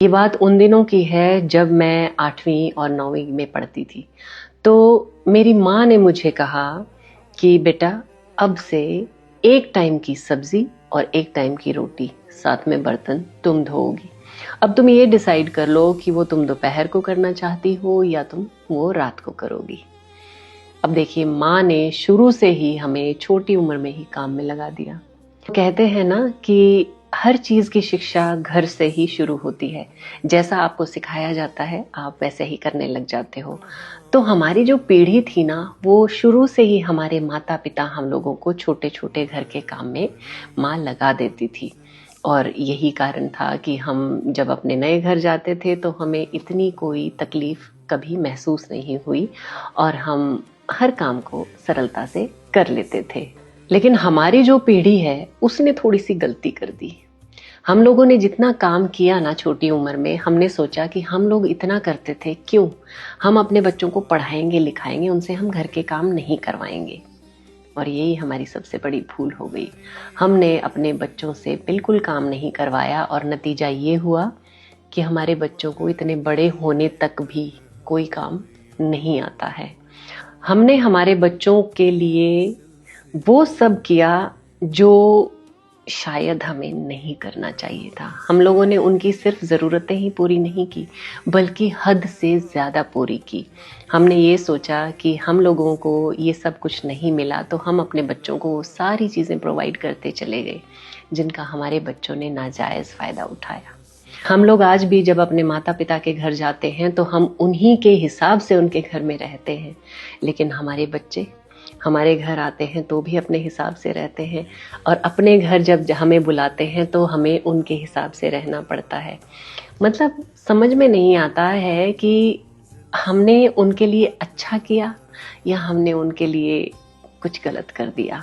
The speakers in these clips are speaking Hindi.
ये बात उन दिनों की है जब मैं 8वीं और 9वीं में पढ़ती थी। तो मेरी माँ ने मुझे कहा कि बेटा अब से एक टाइम की सब्जी और एक टाइम की रोटी, साथ में बर्तन तुम धोओगी। अब तुम ये डिसाइड कर लो कि वो तुम दोपहर को करना चाहती हो या तुम वो रात को करोगी। अब देखिए, माँ ने शुरू से ही हमें छोटी उम्र में ही काम में लगा दिया। कहते हैं ना कि हर चीज की शिक्षा घर से ही शुरू होती है। जैसा आपको सिखाया जाता है आप वैसे ही करने लग जाते हो। तो हमारी जो पीढ़ी थी ना, वो शुरू से ही हमारे माता पिता हम लोगों को छोटे छोटे घर के काम में माँ लगा देती थी। और यही कारण था कि हम जब अपने नए घर जाते थे तो हमें इतनी कोई तकलीफ कभी महसूस नहीं हुई और हम हर काम को सरलता से कर लेते थे। लेकिन हमारी जो पीढ़ी है उसने थोड़ी सी गलती कर दी। हम लोगों ने जितना काम किया ना छोटी उम्र में, हमने सोचा कि हम लोग इतना करते थे, क्यों हम अपने बच्चों को पढ़ाएंगे लिखाएंगे, उनसे हम घर के काम नहीं करवाएंगे। और यही हमारी सबसे बड़ी भूल हो गई। हमने अपने बच्चों से बिल्कुल काम नहीं करवाया और नतीजा ये हुआ कि हमारे बच्चों को इतने बड़े होने तक भी कोई काम नहीं आता है। हमने हमारे बच्चों के लिए वो सब किया जो शायद हमें नहीं करना चाहिए था। हम लोगों ने उनकी सिर्फ ज़रूरतें ही पूरी नहीं की, बल्कि हद से ज़्यादा पूरी की। हमने ये सोचा कि हम लोगों को ये सब कुछ नहीं मिला तो हम अपने बच्चों को वो सारी चीज़ें प्रोवाइड करते चले गए जिनका हमारे बच्चों ने नाजायज़ फ़ायदा उठाया। हम लोग आज भी जब अपने माता पिता के घर जाते हैं तो हम उन्हीं के हिसाब से उनके घर में रहते हैं, लेकिन हमारे बच्चे हमारे घर आते हैं तो भी अपने हिसाब से रहते हैं और अपने घर जब हमें बुलाते हैं तो हमें उनके हिसाब से रहना पड़ता है। मतलब समझ में नहीं आता है कि हमने उनके लिए अच्छा किया या हमने उनके लिए कुछ गलत कर दिया।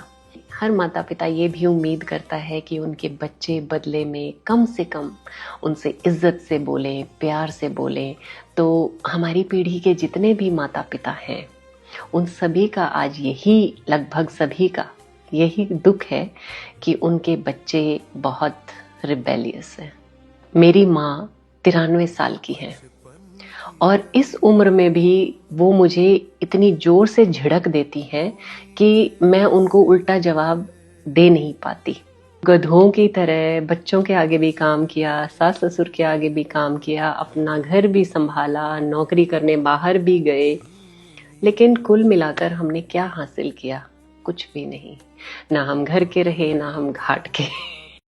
हर माता पिता ये भी उम्मीद करता है कि उनके बच्चे बदले में कम से कम उनसे इज्जत से बोलें, प्यार से बोलें। तो हमारी पीढ़ी के जितने भी माता पिता हैं उन सभी का आज यही, लगभग सभी का यही दुख है कि उनके बच्चे बहुत रिबेलियस हैं। मेरी माँ 93 साल की हैं और इस उम्र में भी वो मुझे इतनी जोर से झिड़क देती हैं कि मैं उनको उल्टा जवाब दे नहीं पाती। गधों की तरह बच्चों के आगे भी काम किया, सास ससुर के आगे भी काम किया, अपना घर भी संभाला, नौकरी करने बाहर भी गए, लेकिन कुल मिलाकर हमने क्या हासिल किया? कुछ भी नहीं। ना हम घर के रहे, ना हम घाट के।